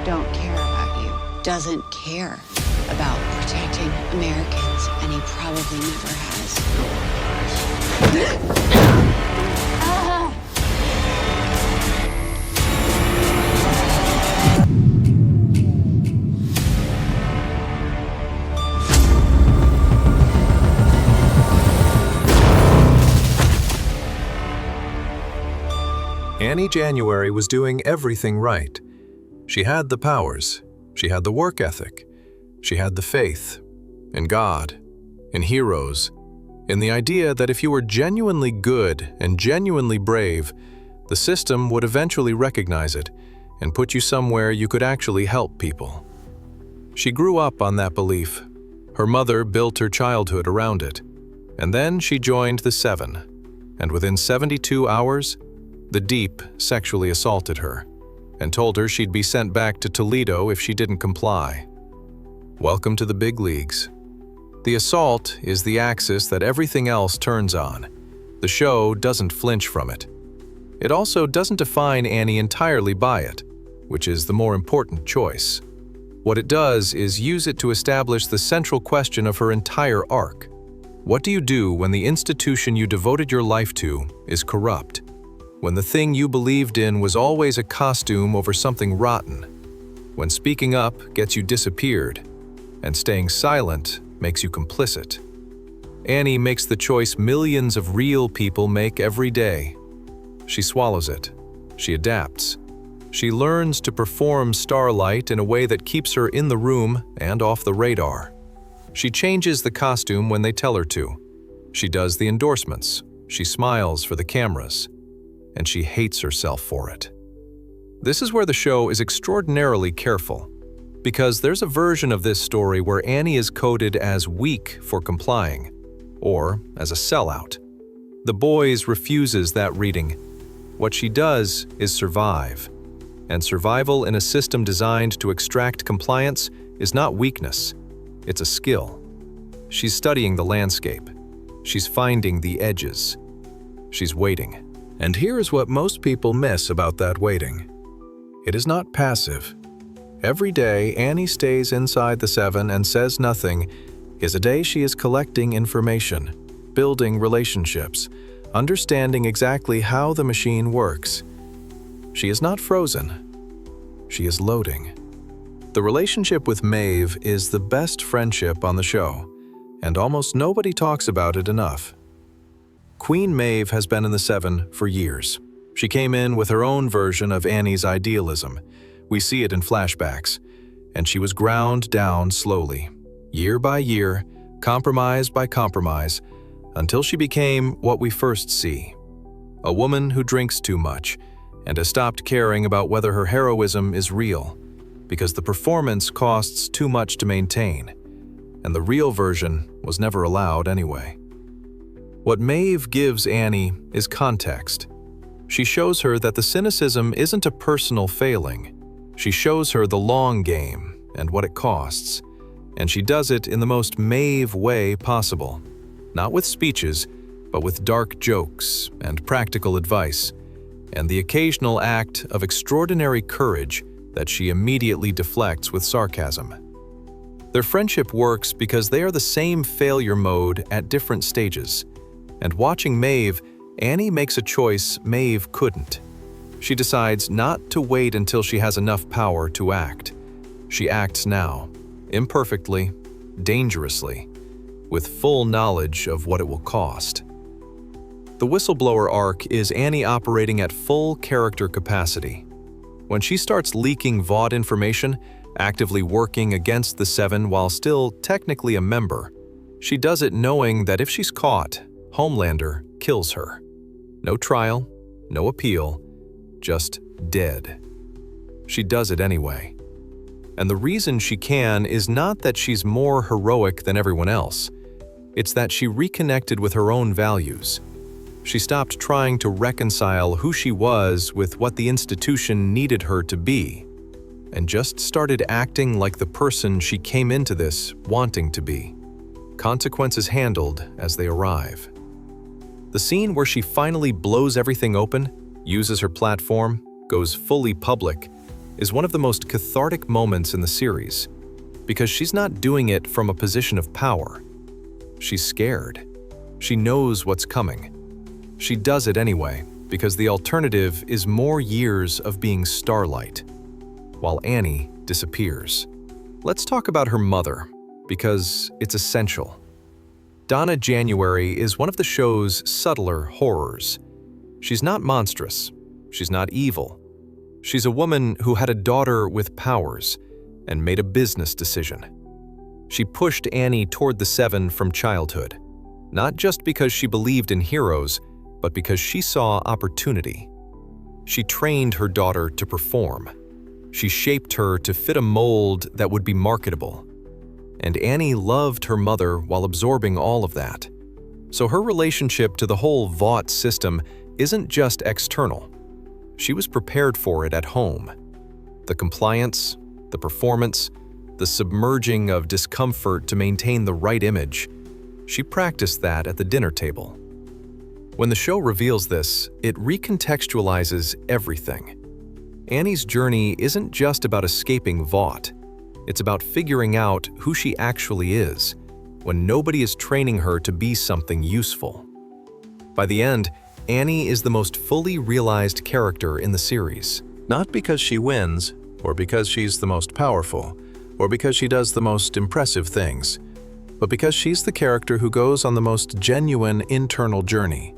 don't care about you, doesn't care about protecting Americans, and he probably never has. Annie January was doing everything right. She had the powers, she had the work ethic, she had the faith in God, in heroes, in the idea that if you were genuinely good and genuinely brave, the system would eventually recognize it and put you somewhere you could actually help people. She grew up on that belief. Her mother built her childhood around it. And then she joined the Seven, and within 72 hours, the Deep sexually assaulted her and told her she'd be sent back to Toledo if she didn't comply. Welcome to the big leagues. The assault is the axis that everything else turns on. The show doesn't flinch from it. It also doesn't define Annie entirely by it, which is the more important choice. What it does is use it to establish the central question of her entire arc. What do you do when the institution you devoted your life to is corrupt? When the thing you believed in was always a costume over something rotten? When speaking up gets you disappeared, and staying silent makes you complicit? Annie makes the choice millions of real people make every day. She swallows it. She adapts. She learns to perform Starlight in a way that keeps her in the room and off the radar. She changes the costume when they tell her to. She does the endorsements. She smiles for the cameras. And she hates herself for it. This is where the show is extraordinarily careful, because there's a version of this story where Annie is coded as weak for complying, or as a sellout. The Boys refuses that reading. What she does is survive, and survival in a system designed to extract compliance is not weakness, it's a skill. She's studying the landscape. She's finding the edges. She's waiting. And here's what most people miss about that waiting. It is not passive. Every day Annie stays inside the Seven and says nothing is a day she is collecting information, building relationships, understanding exactly how the machine works. She is not frozen. She is loading. The relationship with Maeve is the best friendship on the show, and almost nobody talks about it enough. Queen Maeve has been in the Seven for years. She came in with her own version of Annie's idealism. We see it in flashbacks. And she was ground down slowly, year by year, compromise by compromise, until she became what we first see. A woman who drinks too much and has stopped caring about whether her heroism is real, because the performance costs too much to maintain, and the real version was never allowed anyway. What Maeve gives Annie is context. She shows her that the cynicism isn't a personal failing. She shows her the long game and what it costs. And she does it in the most Maeve way possible. Not with speeches, but with dark jokes and practical advice, and the occasional act of extraordinary courage that she immediately deflects with sarcasm. Their friendship works because they are the same failure mode at different stages. And watching Maeve, Annie makes a choice Maeve couldn't. She decides not to wait until she has enough power to act. She acts now, imperfectly, dangerously, with full knowledge of what it will cost. The whistleblower arc is Annie operating at full character capacity. When she starts leaking VOD information, actively working against the Seven while still technically a member, she does it knowing that if she's caught, Homelander kills her. No trial, no appeal, just dead. She does it anyway. And the reason she can is not that she's more heroic than everyone else. It's that she reconnected with her own values. She stopped trying to reconcile who she was with what the institution needed her to be, and just started acting like the person she came into this wanting to be. Consequences handled as they arrive. The scene where she finally blows everything open, uses her platform, goes fully public, is one of the most cathartic moments in the series, because she's not doing it from a position of power. She's scared. She knows what's coming. She does it anyway, because the alternative is more years of being Starlight, while Annie disappears. Let's talk about her mother, because it's essential. Donna January is one of the show's subtler horrors. She's not monstrous. She's not evil. She's a woman who had a daughter with powers and made a business decision. She pushed Annie toward the Seven from childhood, not just because she believed in heroes, but because she saw opportunity. She trained her daughter to perform. She shaped her to fit a mold that would be marketable. And Annie loved her mother while absorbing all of that. So her relationship to the whole Vought system isn't just external. She was prepared for it at home. The compliance, the performance, the submerging of discomfort to maintain the right image. She practiced that at the dinner table. When the show reveals this, it recontextualizes everything. Annie's journey isn't just about escaping Vought. It's about figuring out who she actually is, when nobody is training her to be something useful. By the end, Annie is the most fully realized character in the series. Not because she wins, or because she's the most powerful, or because she does the most impressive things, but because she's the character who goes on the most genuine internal journey.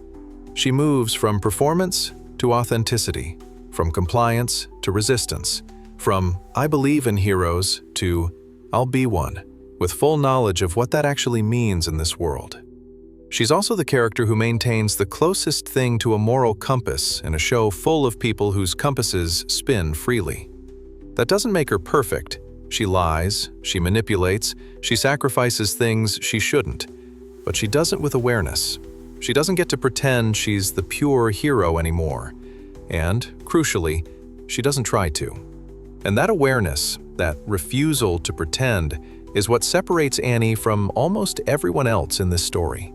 She moves from performance to authenticity, from compliance to resistance, from "I believe in heroes" to "I'll be one," with full knowledge of what that actually means in this world. She's also the character who maintains the closest thing to a moral compass in a show full of people whose compasses spin freely. That doesn't make her perfect. She lies, she manipulates, she sacrifices things she shouldn't, but she does it with awareness. She doesn't get to pretend she's the pure hero anymore. And, crucially, she doesn't try to. And that awareness, that refusal to pretend, is what separates Annie from almost everyone else in this story.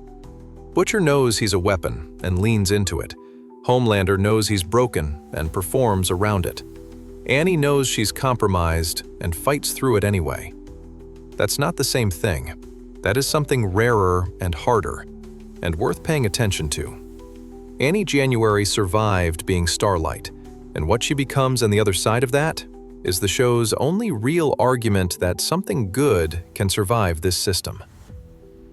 Butcher knows he's a weapon and leans into it. Homelander knows he's broken and performs around it. Annie knows she's compromised and fights through it anyway. That's not the same thing. That is something rarer and harder, and worth paying attention to. Annie January survived being Starlight, and what she becomes on the other side of that is the show's only real argument that something good can survive this system.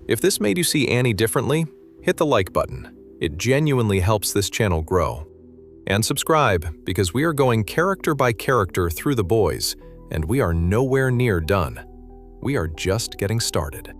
If this made you see Annie differently, hit the like button. It genuinely helps this channel grow. And subscribe, because we are going character by character through the boys, and we are nowhere near done. We are just getting started.